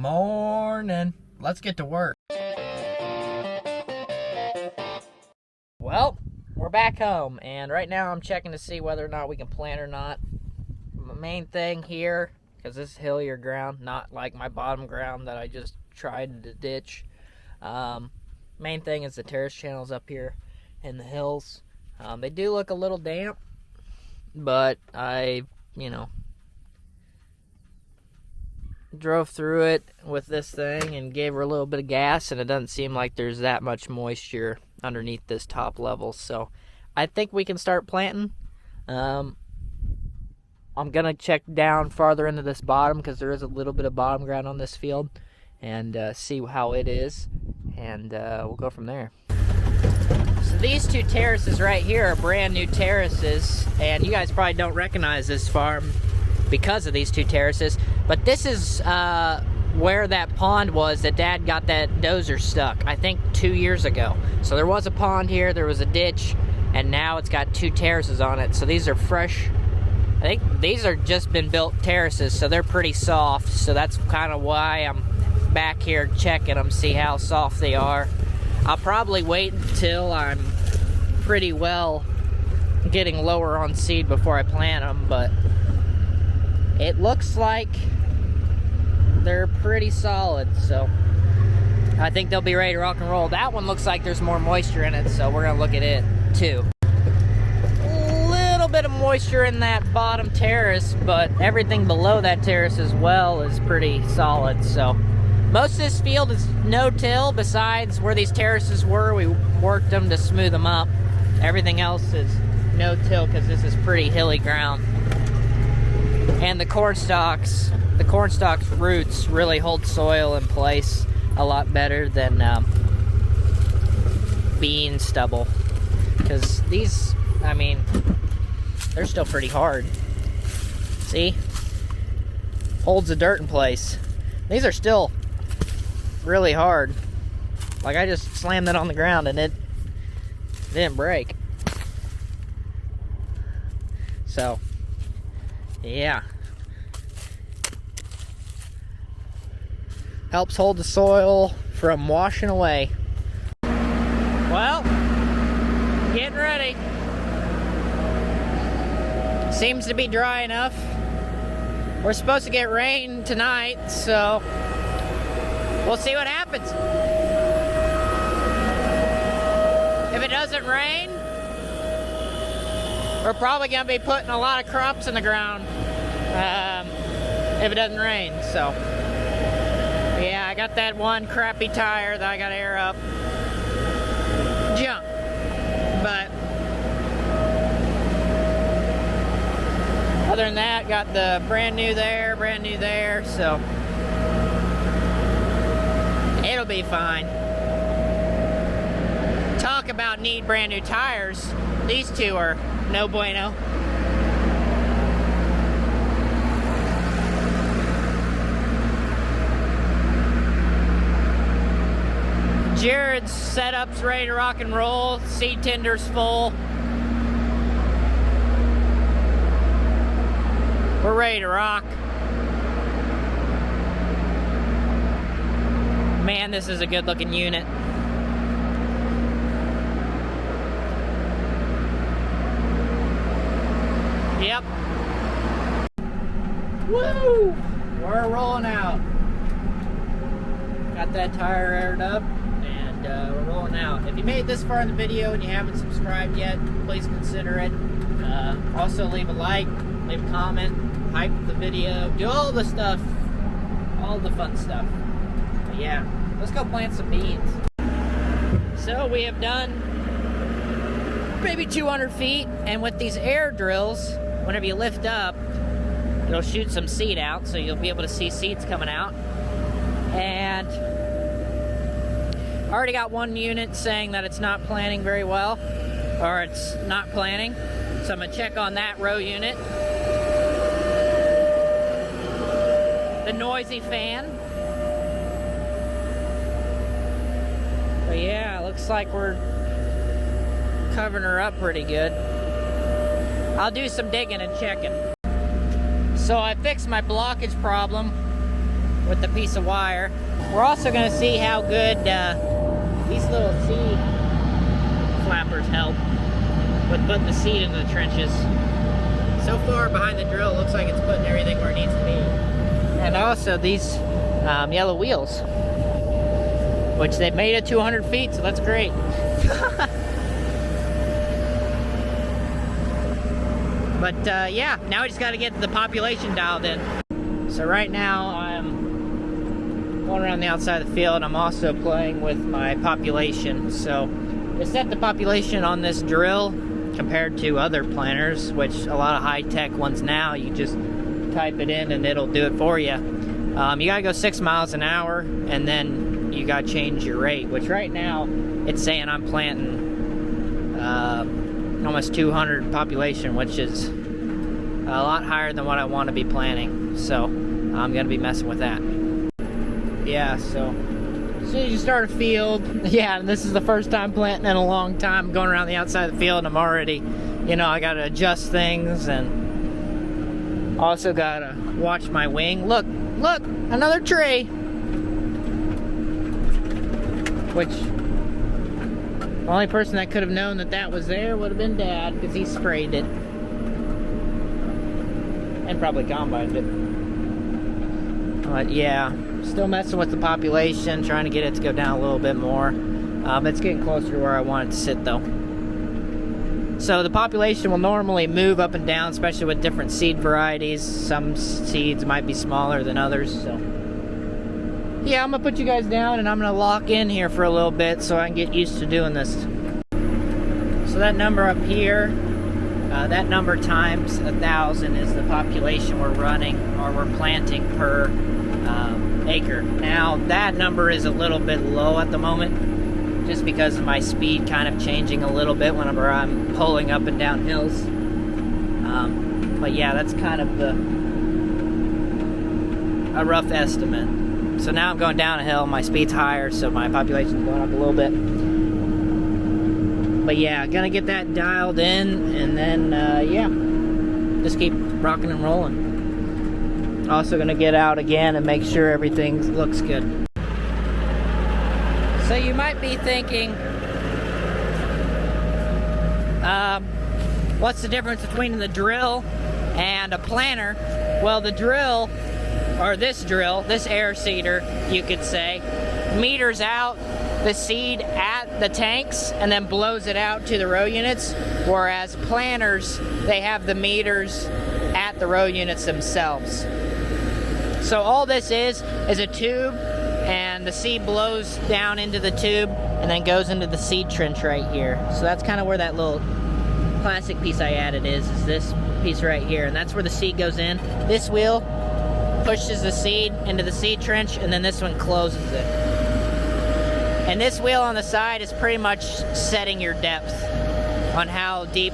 Morning. Let's get to work. Well, we're back home, and right now I'm checking to see whether or not we can plant or not. The main thing here, because this is hillier ground, not like my bottom ground that I just tried to ditch. Main thing is the terrace channels up here in the hills. They do look a little damp, but I, drove through it with this thing and gave her a little bit of gas, and it doesn't seem like there's that much moisture underneath this top level. So I think we can start planting. I'm gonna check down farther into this bottom because there is a little bit of bottom ground on this field, and see how it is, and we'll go from there. So these two terraces right here are brand new terraces, and you guys probably don't recognize this farm because of these two terraces, but this is where that pond was that Dad got that dozer stuck, I think 2 years ago. So there was a pond here, there was a ditch, and now it's got two terraces on it. So these are fresh. I think these are just been built terraces, so they're pretty soft. So that's kind of why I'm back here checking them, see how soft they are. I'll probably wait until I'm pretty well getting lower on seed before I plant them, but it looks like they're pretty solid, so I think they'll be ready to rock and roll. That one looks like there's more moisture in it, so we're gonna look at it too. A little bit of moisture in that bottom terrace, but everything below that terrace as well is pretty solid. So most of this field is no-till. Besides where these terraces were, we worked them to smooth them up. Everything else is no-till because this is pretty hilly ground. And the corn stalks roots really hold soil in place a lot better than bean stubble. Because these, they're still pretty hard. See? Holds the dirt in place. These are still really hard. Like, I just slammed it on the ground and it didn't break. So, yeah. Helps hold the soil from washing away. Well, getting ready. Seems to be dry enough. We're supposed to get rain tonight, so we'll see what happens. If it doesn't rain, we're probably gonna be putting a lot of crops in the ground if it doesn't rain. So yeah, I got that one crappy tire that I gotta air up. Junk. But other than that, got the brand new there, so it'll be fine. Talk about need brand new tires. These two are no bueno. Jared's setup's ready to rock and roll. Seed tender's full. We're ready to rock. Man, this is a good looking unit. Yep. Woo! We're rolling out. Got that tire aired up, and we're rolling out. If you made it this far in the video and you haven't subscribed yet, please consider it. Also leave a like, leave a comment, hype the video, do all the stuff, all the fun stuff. But yeah, let's go plant some beans. So we have done maybe 200 feet, and with these air drills, whenever you lift up, it'll shoot some seed out, so you'll be able to see seeds coming out. And I already got one unit saying that it's not planting very well, or it's not planting, so I'm gonna check on that row unit. The noisy fan. But yeah, looks like we're covering her up pretty good. I'll do some digging and checking. So I fixed my blockage problem with the piece of wire. We're also going to see how good these little seed flappers help with putting the seed into the trenches. So far behind the drill, it looks like it's putting everything where it needs to be. And also these yellow wheels, which they've made it to 100 feet, so that's great. But yeah, now we just got to get the population dialed in. So right now I'm going around the outside of the field. I'm also playing with my population. So to set the population on this drill compared to other planters, which a lot of high-tech ones now, you just type it in and it'll do it for you. You gotta go 6 miles an hour, and then you gotta change your rate, which right now it's saying I'm planting almost 200 population, which is a lot higher than what I want to be planting. So I'm gonna be messing with that. Yeah, so as soon as you start a field, yeah, and this is the first time planting in a long time, going around the outside of the field, and I'm already, you know, I gotta adjust things, and also gotta watch my wing. Look, another tree. Which, the only person that could have known that that was there would have been Dad, because he sprayed it. And probably combined it. But yeah, still messing with the population, trying to get it to go down a little bit more. It's getting closer to where I want it to sit though. So the population will normally move up and down, especially with different seed varieties. Some seeds might be smaller than others, so. Yeah, I'm gonna put you guys down and I'm gonna lock in here for a little bit so I can get used to doing this. So that number up here, that number times 1,000 is the population we're running, or we're planting per acre. Now that number is a little bit low at the moment, just because of my speed kind of changing a little bit whenever I'm pulling up and down hills. But yeah, that's kind of a rough estimate. So now I'm going down a hill, my speed's higher, so my population's going up a little bit. But yeah, gonna get that dialed in, and then yeah, just keep rocking and rolling. Also gonna get out again and make sure everything looks good. So you might be thinking, what's the difference between the drill and a planter? Well, the drill, or this drill, this air seeder, you could say, meters out the seed at the tanks and then blows it out to the row units, whereas planters, they have the meters at the row units themselves. So all this is a tube, and the seed blows down into the tube and then goes into the seed trench right here. So that's kind of where that little plastic piece I added is this piece right here, and that's where the seed goes in. This wheel pushes the seed into the seed trench, and then this one closes it. And this wheel on the side is pretty much setting your depth on how deep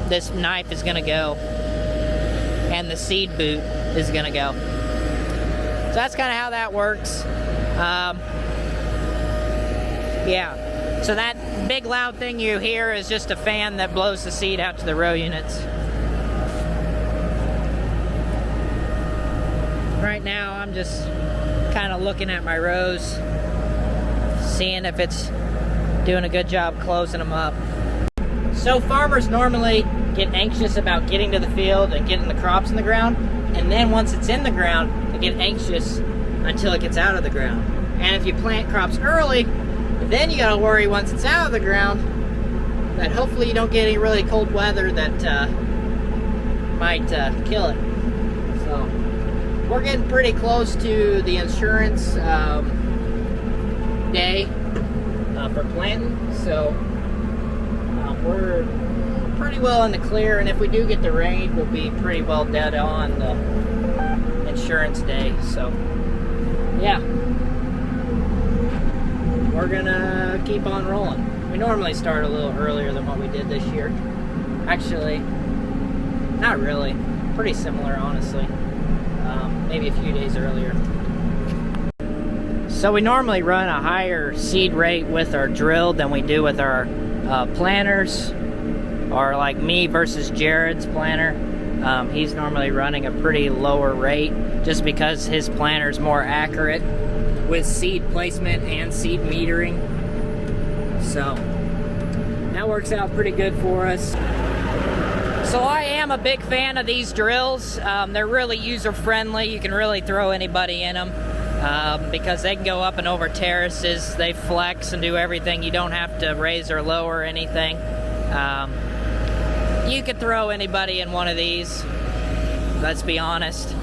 this knife is gonna go, and the seed boot is gonna go. So that's kind of how that works. Yeah, so that big loud thing you hear is just a fan that blows the seed out to the row units. Right now I'm just kind of looking at my rows, seeing if it's doing a good job closing them up. So farmers normally get anxious about getting to the field and getting the crops in the ground, and then once it's in the ground, they get anxious until it gets out of the ground. And if you plant crops early, then you gotta worry once it's out of the ground that hopefully you don't get any really cold weather that might kill it. So we're getting pretty close to the insurance day for planting, so we're pretty well in the clear, and if we do get the rain, we'll be pretty well dead on the insurance day. So yeah, we're gonna keep on rolling. We normally start a little earlier than what we did this year. Actually, not really. Pretty similar, honestly. Maybe a few days earlier. So we normally run a higher seed rate with our drill than we do with our planters, or like me versus Jared's planter. He's normally running a pretty lower rate. just because his planter is more accurate with seed placement and seed metering. So that works out pretty good for us. So I am a big fan of these drills. They're really user-friendly. You can really throw anybody in them because they can go up and over terraces. They flex and do everything. You don't have to raise or lower anything. You could throw anybody in one of these. Let's be honest.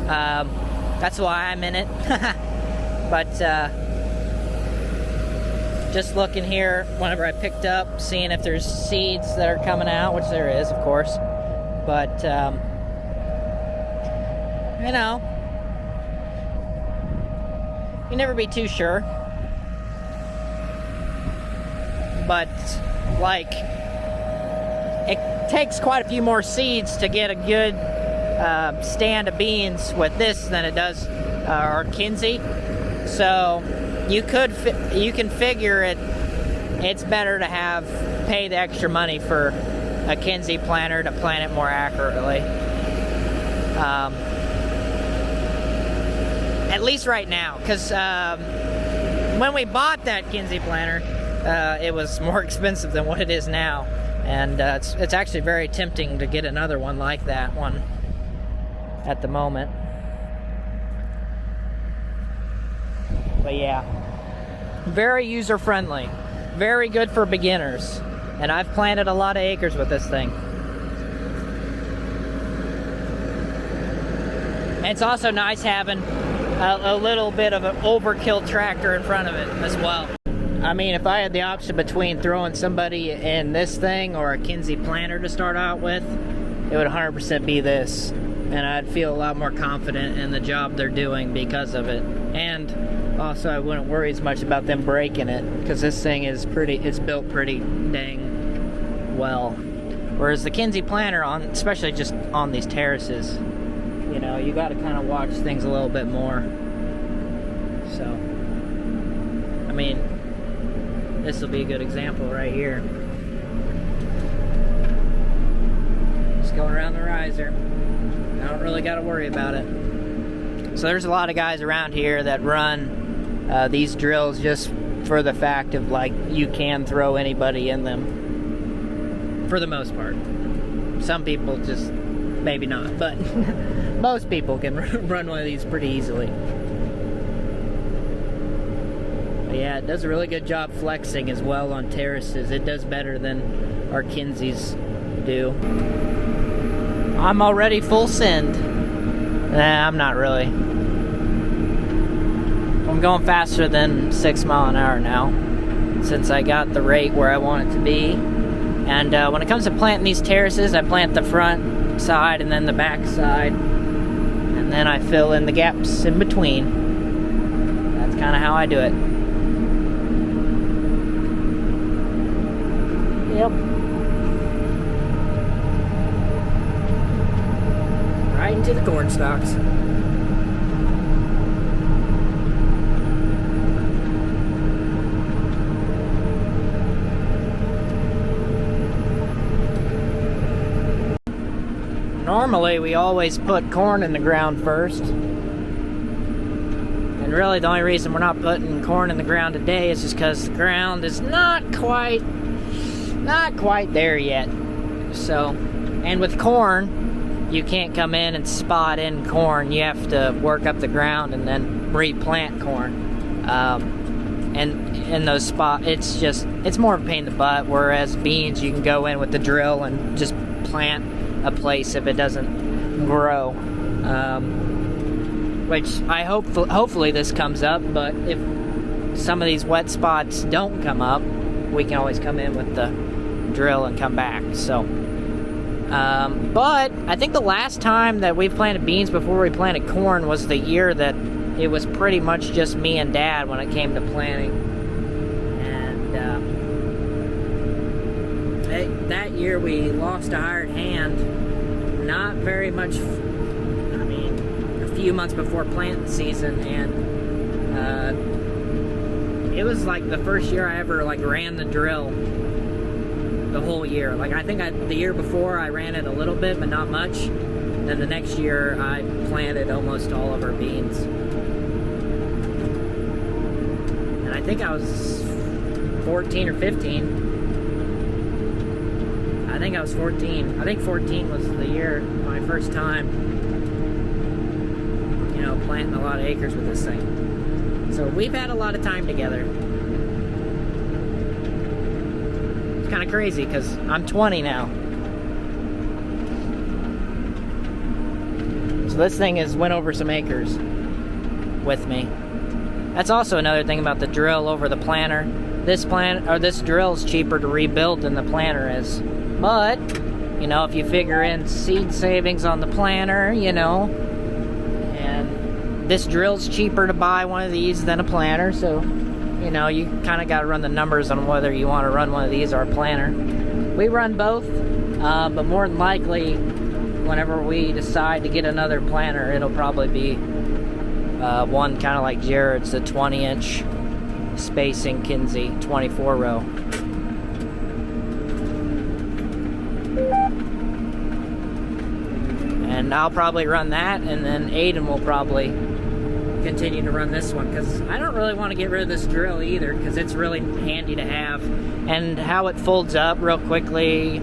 That's why I'm in it. But just looking here, whenever I picked up, seeing if there's seeds that are coming out, which there is, of course. But, you know, you never be too sure. But, like, it takes quite a few more seeds to get a good stand of beans with this than it does our Kinsey. So you can figure it's better to pay the extra money for a Kinsey planter to plant it more accurately. At least right now, because when we bought that Kinsey planter, it was more expensive than what it is now, and it's actually very tempting to get another one like that one at the moment. But yeah, very user-friendly, very good for beginners, and I've planted a lot of acres with this thing. And it's also nice having a little bit of an overkill tractor in front of it as well. I mean, if I had the option between throwing somebody in this thing or a Kinsey planter to start out with, it would 100% be this. And I'd feel a lot more confident in the job they're doing because of it. And also, I wouldn't worry as much about them breaking it, because this thing is it's built pretty dang well. Whereas the Kinsey planter, especially just on these terraces, you know, you got to kind of watch things a little bit more. So, I mean, this will be a good example right here. Just going around the riser. I don't really got to worry about it. So there's a lot of guys around here that run these drills just for the fact of, like, you can throw anybody in them for the most part. Some people just maybe not, but most people can run one of these pretty easily. But yeah, it does a really good job flexing as well on terraces. It does better than our Kinseys do. I'm already full send. Nah, I'm not really. I'm going faster than 6 miles an hour now, since I got the rate where I want it to be. And when it comes to planting these terraces, I plant the front side and then the back side, and then I fill in the gaps in between. That's kind of how I do it. Yep. Right into the corn stalks. Normally, we always put corn in the ground first. And really, the only reason we're not putting corn in the ground today is just because the ground is not quite there yet. So, and with corn, you can't come in and spot in corn. You have to work up the ground and then replant corn. And in those spots, it's more of a pain in the butt. Whereas beans, you can go in with the drill and just plant a place if it doesn't grow, which I hopefully this comes up. But if some of these wet spots don't come up, we can always come in with the drill and come back. So but I think the last time that we planted beans before we planted corn was the year that it was pretty much just me and Dad when it came to planting. That year we lost a hired hand not very much, I mean, a few months before planting season, and it was like the first year I ever ran the drill the whole year. I think the year before I ran it a little bit, but not much, Then the next year, I planted almost all of our beans. And I think I was 14 or 15. I think I was 14. I think 14 was the year, my first time, you know, planting a lot of acres with this thing. So we've had a lot of time together. It's kind of crazy because I'm 20 now. So this thing has went over some acres with me. That's also another thing about the drill over the planter. This drill is cheaper to rebuild than the planter is. But, you know, if you figure in seed savings on the planter, you know, and this drill's cheaper to buy one of these than a planter, so, you know, you kind of got to run the numbers on whether you want to run one of these or a planter. We run both, but more than likely, whenever we decide to get another planter, it'll probably be one kind of like Jared's, the 20-inch spacing Kinsey 24 row. And I'll probably run that, and then Aden will probably continue to run this one, because I don't really want to get rid of this drill either, because it's really handy to have. And how it folds up real quickly,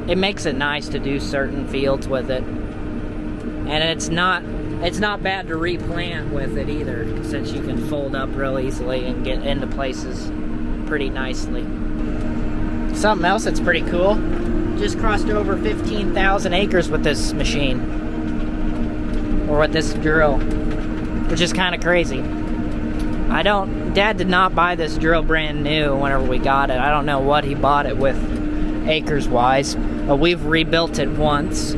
it makes it nice to do certain fields with it. And it's not bad to replant with it either, since you can fold up real easily and get into places pretty nicely. Something else that's pretty cool, just crossed over 15,000 acres with this machine, or with this drill, which is kind of crazy. Dad did not buy this drill brand new whenever we got it. I don't know what he bought it with acres wise, but we've rebuilt it once.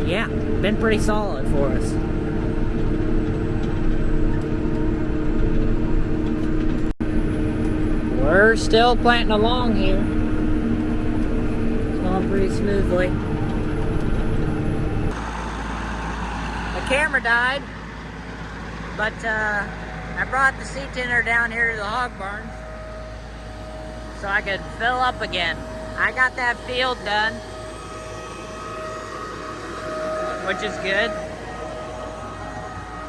Yeah, been pretty solid for us. We're still planting along here. It's going pretty smoothly. The camera died, but I brought the seed tinner down here to the hog barn so I could fill up again. I got that field done, which is good.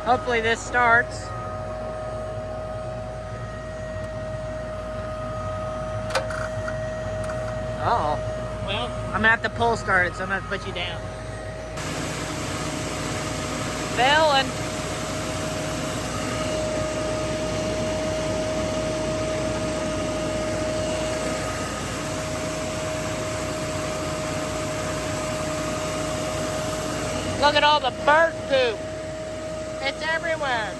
Hopefully this starts. Uh-oh. Well, I'm gonna have to pull start it, so I'm gonna put you down. Filling. Look at all the bird poop. It's everywhere.